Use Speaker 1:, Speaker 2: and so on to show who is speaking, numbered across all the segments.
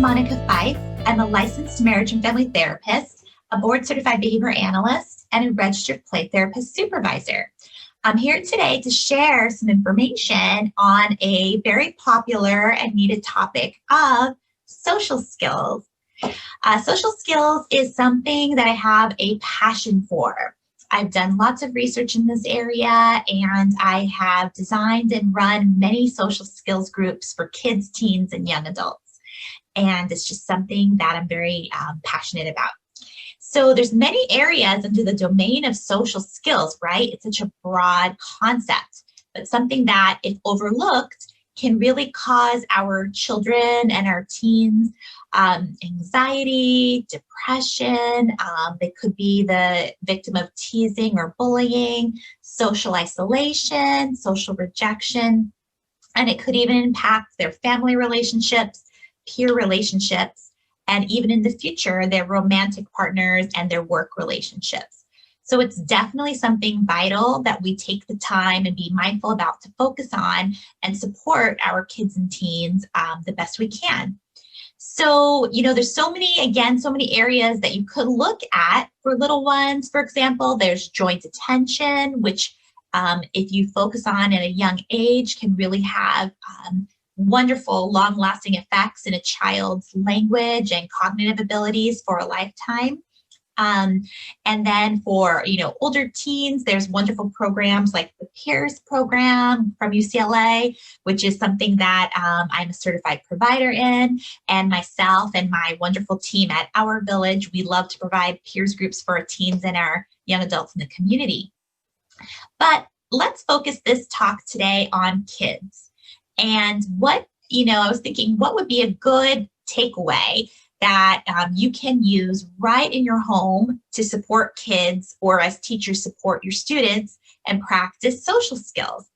Speaker 1: Monica Fyfe. I'm a licensed marriage and family therapist, a board-certified behavior analyst, and a registered play therapist supervisor. I'm here today to share some information on a very popular and needed topic of social skills. Social skills is something that I have a passion for. I've done lots of research in this area, and I have designed and run many social skills groups for kids, teens, and young adults. And it's just something that I'm very passionate about. So there's many areas under the domain of social skills, right? It's such a broad concept, but something that, if overlooked, can really cause our children and our teens anxiety, depression. They could be the victim of teasing or bullying, social isolation, social rejection, and it could even impact their family relationships, peer relationships, and even in the future, their romantic partners and their work relationships. So it's definitely something vital that we take the time and be mindful about to focus on and support our kids and teens the best we can. So, there's so many areas that you could look at for little ones. For example, there's joint attention, which if you focus on at a young age can really have wonderful, long-lasting effects in a child's language and cognitive abilities for a lifetime. And then for, older teens, there's wonderful programs like the PEERS program from UCLA, which is something that I'm a certified provider in, and myself and my wonderful team at Our Village, we love to provide PEERS groups for our teens and our young adults in the community. But let's focus this talk today on kids. And I was thinking, what would be a good takeaway that you can use right in your home to support kids, or as teachers support your students and practice social skills?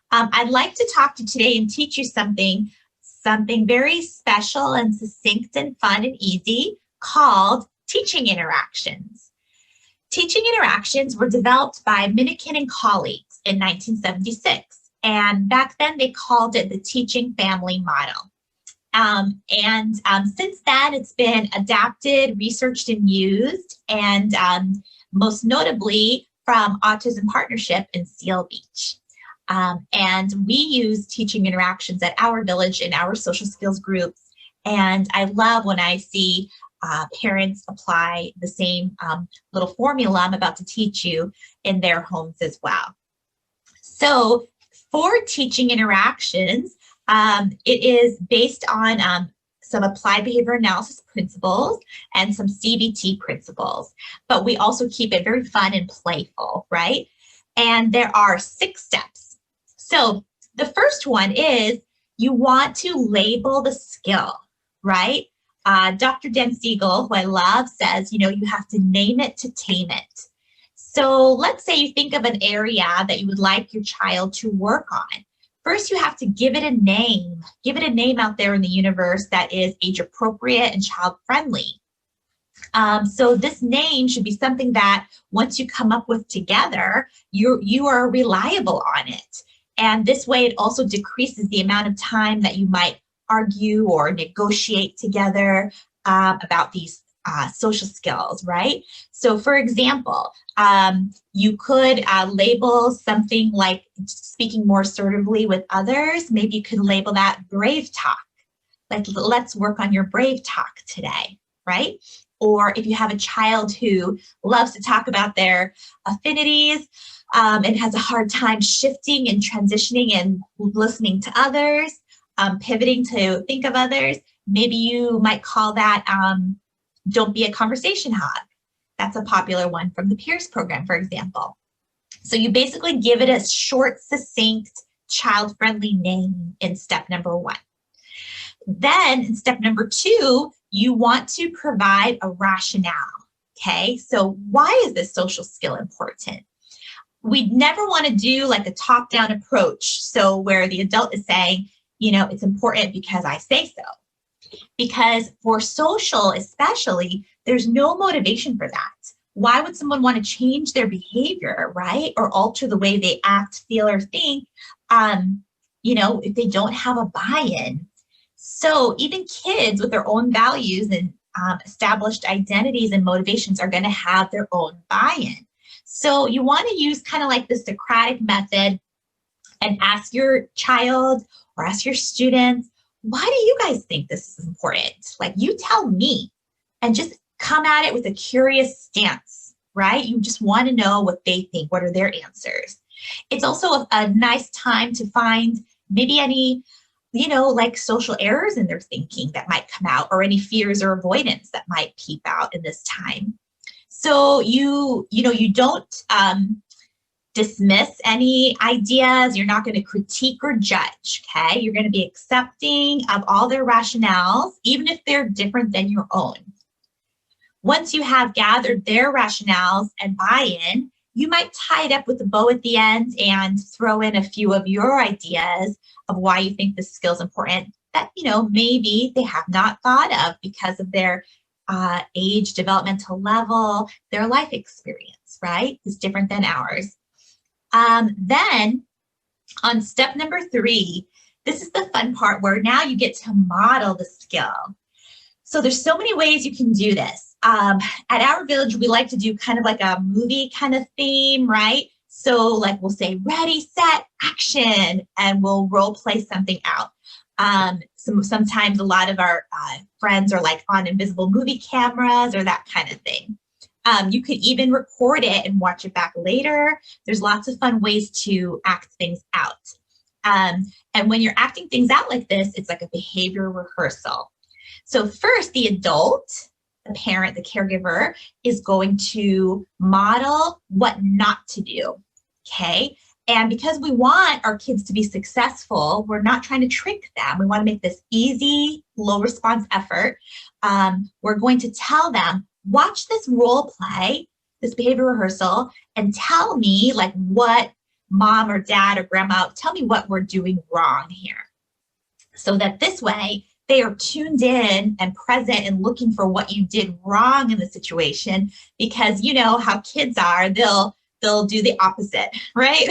Speaker 1: I'd like to talk to you today and teach you something very special and succinct and fun and easy called teaching interactions. Teaching interactions were developed by Minikin and colleagues in 1976. And back then they called it the teaching family model. Since then it's been adapted, researched, and used, and most notably from Autism Partnership in Seal Beach. And we use teaching interactions at Our Village in our social skills groups. And I love when I see parents apply the same little formula I'm about to teach you in their homes as well. So for teaching interactions, it is based on some applied behavior analysis principles and some CBT principles, but we also keep it very fun and playful, right? And there are 6 steps. So the first one is you want to label the skill, right? Dr. Dan Siegel, who I love, says, you have to name it to tame it. So let's say you think of an area that you would like your child to work on. First, you have to give it a name. Give it a name out there in the universe that is age appropriate and child friendly. So this name should be something that once you come up with together, you are reliable on it. And this way it also decreases the amount of time that you might argue or negotiate together about these social skills, right? So for example, you could label something like speaking more assertively with others. Maybe you could label that brave talk. Like, let's work on your brave talk today, right? Or if you have a child who loves to talk about their affinities and has a hard time shifting and transitioning and listening to others, pivoting to think of others, maybe you might call that don't be a conversation hog. That's a popular one from the PEERS program, for example. So you basically give it a short, succinct, child-friendly name in step number 1. Then in step number 2, you want to provide a rationale, okay? So why is this social skill important? We'd never want to do like a top-down approach, so where the adult is saying, it's important because I say so. Because for social especially, there's no motivation for that. Why would someone want to change their behavior, right? Or alter the way they act, feel, or think, if they don't have a buy-in? So even kids with their own values and established identities and motivations are going to have their own buy-in. So you want to use kind of like the Socratic method and ask your child or ask your students, why do you guys think this is important? Like, you tell me, and just come at it with a curious stance, right? You just want to know what they think. What are their answers? It's also a nice time to find maybe any, like social errors in their thinking that might come out, or any fears or avoidance that might peep out in this time. So you don't dismiss any ideas. You're not going to critique or judge, okay? You're going to be accepting of all their rationales, even if they're different than your own. Once you have gathered their rationales and buy-in, you might tie it up with a bow at the end and throw in a few of your ideas of why you think this skill is important that, maybe they have not thought of because of their age, developmental level, their life experience, right? Is different than ours. Then on step number 3, this is the fun part where now you get to model the skill. So there's so many ways you can do this. At our village, we like to do kind of like a movie kind of theme, right? So like we'll say, ready, set, action, and we'll role play something out. Sometimes a lot of our friends are like on invisible movie cameras or that kind of thing. You could even record it and watch it back later. There's lots of fun ways to act things out. And when you're acting things out like this, it's like a behavior rehearsal. So first, the adult, the parent, the caregiver, is going to model what not to do, okay? And because we want our kids to be successful, we're not trying to trick them. We want to make this easy, low response effort. We're going to tell them, watch this role play, this behavior rehearsal, and tell me like what mom or dad or grandma, tell me what we're doing wrong here. So that this way they are tuned in and present and looking for what you did wrong in the situation, because you know how kids are, they'll do the opposite, right?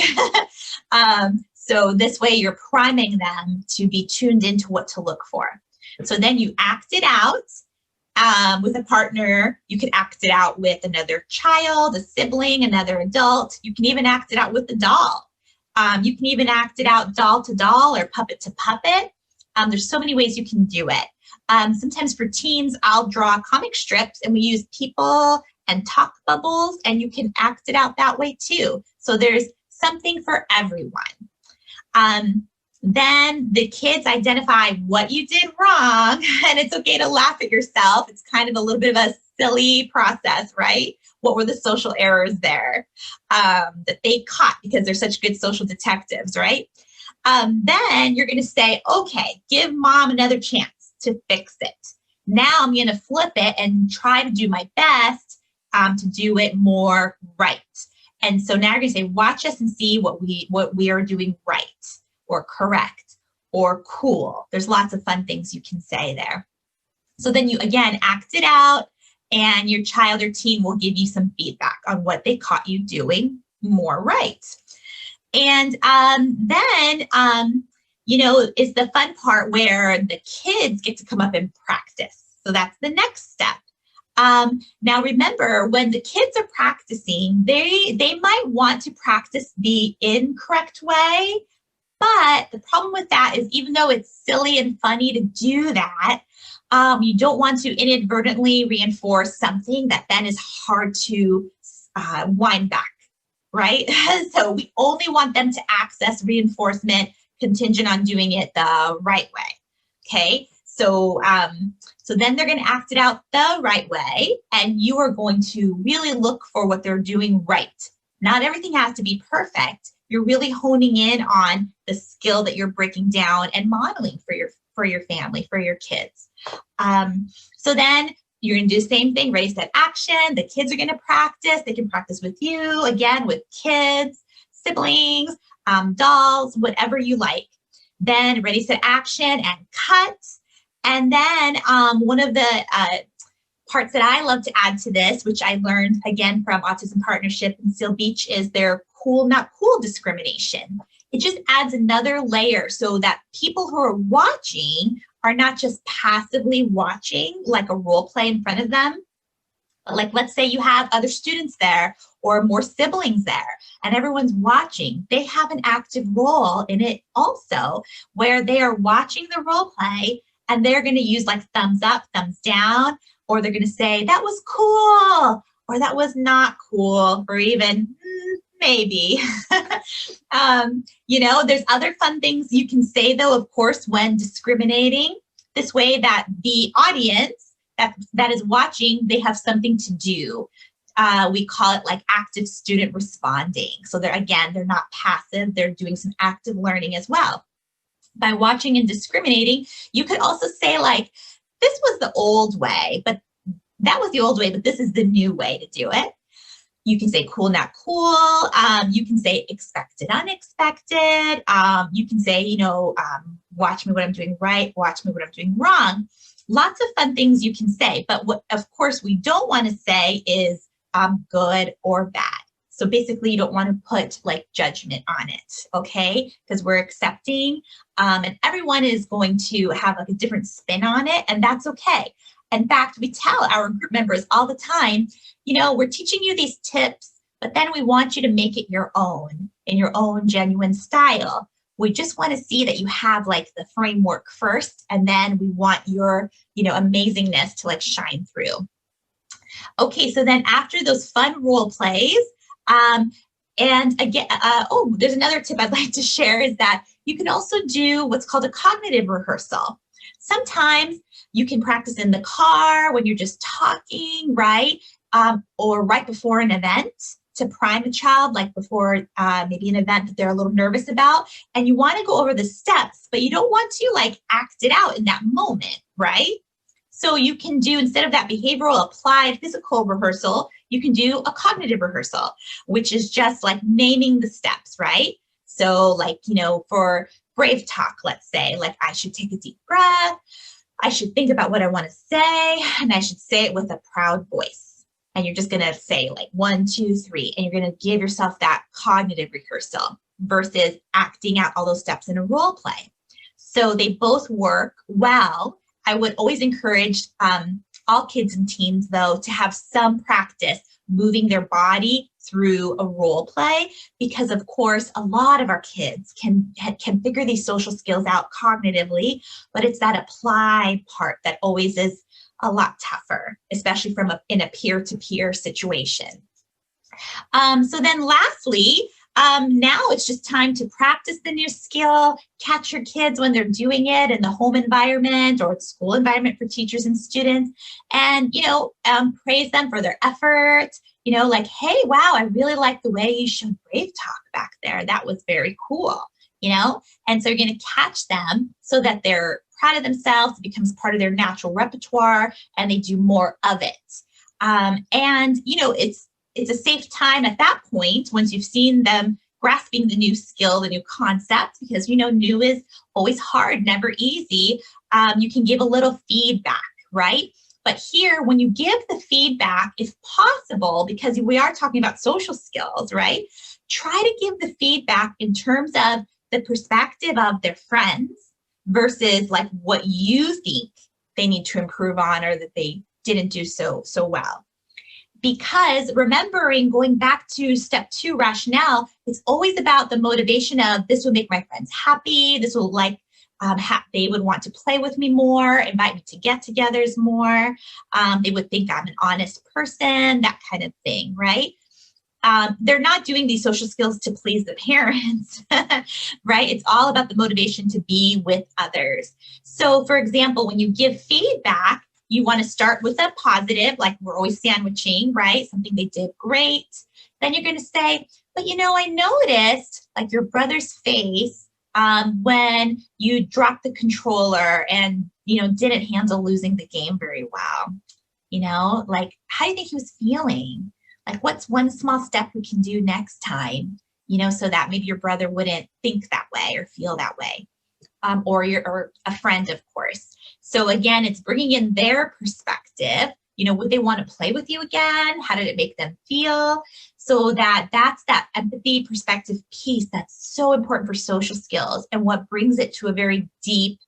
Speaker 1: So this way you're priming them to be tuned into what to look for. So then you act it out with a partner. You can act it out with another child, a sibling, another adult. You can even act it out with the doll. You can even act it out doll to doll or puppet to puppet. There's so many ways you can do it. Sometimes for teens, I'll draw comic strips and we use people and talk bubbles, and you can act it out that way too. So there's something for everyone. Then the kids identify what you did wrong, and it's okay to laugh at yourself. It's kind of a little bit of a silly process, right? What were the social errors there that they caught because they're such good social detectives, right? Then you're going to say, okay, give mom another chance to fix it. Now I'm going to flip it and try to do my best to do it more right. And so now you're going to say, watch us and see what we are doing right or correct or cool. There's lots of fun things you can say there. So then you, again, act it out, and your child or teen will give you some feedback on what they caught you doing more right. And then, is the fun part where the kids get to come up and practice. So that's the next step. Now remember, when the kids are practicing, they might want to practice the incorrect way. But the problem with that is, even though it's silly and funny to do that, you don't want to inadvertently reinforce something that then is hard to wind back, right? So we only want them to access reinforcement contingent on doing it the right way, okay? So then they're going to act it out the right way, and you are going to really look for what they're doing right. Not everything has to be perfect. You're really honing in on the skill that you're breaking down and modeling for your family, for your kids. So then you're going to do the same thing, ready, set, action. The kids are going to practice. They can practice with you, again, with kids, siblings, dolls, whatever you like. Then ready, set, action, and cut. And then one of the parts that I love to add to this, which I learned again from Autism Partnership in Seal Beach, is their cool, not cool discrimination. It just adds another layer so that people who are watching are not just passively watching like a role play in front of them, but like let's say you have other students there or more siblings there and everyone's watching. They have an active role in it also, where they are watching the role play and they're going to use like thumbs up, thumbs down, or they're going to say that was cool or that was not cool, or even maybe. There's other fun things you can say, though, of course, when discriminating. This way that the audience that is watching, they have something to do. We call it like active student responding. So they're not passive. They're doing some active learning as well. By watching and discriminating, you could also say like, this was the old way, but that was the old way, but this is the new way to do it. You can say cool, not cool. You can say expected, unexpected. You can say, watch me what I'm doing right, watch me what I'm doing wrong. Lots of fun things you can say. But what, of course, we don't want to say is good or bad. So basically, you don't want to put like judgment on it, okay? Because we're accepting, and everyone is going to have like a different spin on it, and that's okay. In fact, we tell our group members all the time, we're teaching you these tips, but then we want you to make it your own, in your own genuine style. We just want to see that you have like the framework first, and then we want your, amazingness to like shine through. Okay, so then after those fun role plays, and again, there's another tip I'd like to share is that you can also do what's called a cognitive rehearsal. Sometimes you can practice in the car when you're just talking, right? Or right before an event to prime a child, like before maybe an event that they're a little nervous about. And you want to go over the steps, but you don't want to like act it out in that moment, right? So you can do, instead of that behavioral applied physical rehearsal, you can do a cognitive rehearsal, which is just like naming the steps, right? So like, for brave talk, let's say, like I should take a deep breath. I should think about what I want to say, and I should say it with a proud voice. And you're just going to say like 1, 2, 3, and you're going to give yourself that cognitive rehearsal versus acting out all those steps in a role play. So they both work well. I would always encourage all kids and teens, though, to have some practice moving their body through a role play, because of course a lot of our kids can figure these social skills out cognitively, but it's that applied part that always is a lot tougher, especially in a peer-to-peer situation. So then lastly, now it's just time to practice the new skill, catch your kids when they're doing it in the home environment or school environment for teachers and students, and, praise them for their effort, like, hey, wow, I really like the way you showed brave talk back there. That was very cool, and so you're going to catch them so that they're proud of themselves. It becomes part of their natural repertoire and they do more of it. It's a safe time at that point once you've seen them grasping the new skill, the new concept, because new is always hard, never easy. You can give a little feedback, right? But here, when you give the feedback, if possible, because we are talking about social skills, right? Try to give the feedback in terms of the perspective of their friends versus like what you think they need to improve on or that they didn't do so well. Because remembering, going back to step 2, rationale, it's always about the motivation of this will make my friends happy. This will they would want to play with me more, invite me to get-togethers more. They would think I'm an honest person, that kind of thing, right? They're not doing these social skills to please the parents, right? It's all about the motivation to be with others. So for example, when you give feedback, you want to start with a positive, like we're always sandwiching, right? Something they did great. Then you're going to say, but I noticed like your brother's face when you dropped the controller and, didn't handle losing the game very well. Like, how do you think he was feeling? Like, what's one small step we can do next time, so that maybe your brother wouldn't think that way or feel that way, or a friend, of course. So again, it's bringing in their perspective. Would they want to play with you again? How did it make them feel? So that's that empathy perspective piece that's so important for social skills and what brings it to a very deep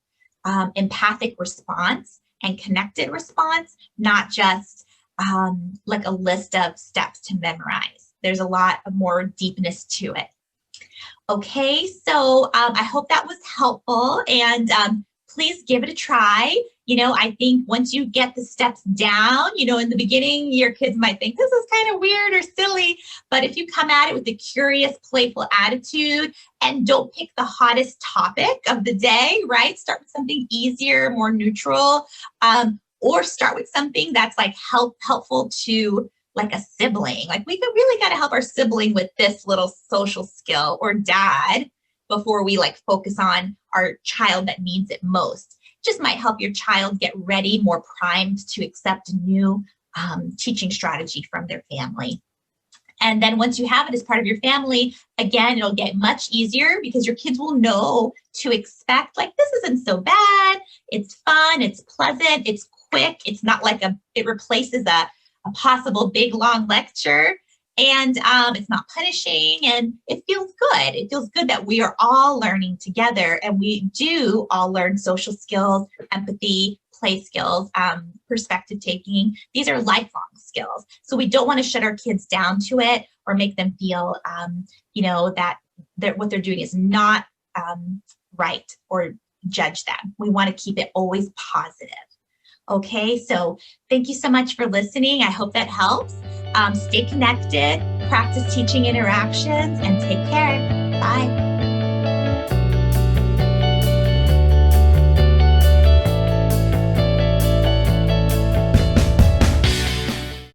Speaker 1: empathic response and connected response, not just like a list of steps to memorize. There's a lot of more deepness to it. Okay, so I hope that was helpful, and please give it a try. You know, I think once you get the steps down, you know, in the beginning, your kids might think this is kind of weird or silly, but if you come at it with a curious, playful attitude and don't pick the hottest topic of the day, right? Start with something easier, more neutral, or start with something that's like helpful to like a sibling. Like we really got to help our sibling with this little social skill, or dad, before we like focus on our child that needs it most. Just might help your child get ready, more primed to accept a new teaching strategy from their family. And then once you have it as part of your family, again, it'll get much easier because your kids will know to expect, like, this isn't so bad. It's fun. It's pleasant. It's quick. It's not like it replaces a possible big, long lecture. And it's not punishing, and it feels good. It feels good that we are all learning together, and we do all learn social skills, empathy, play skills, perspective taking. These are lifelong skills. So we don't want to shut our kids down to it or make them feel, you know, that what they're doing is not right, or judge them. We want to keep it always positive. Okay, so thank you so much for listening. I hope that helps. Stay connected, practice teaching interactions, and take care. Bye.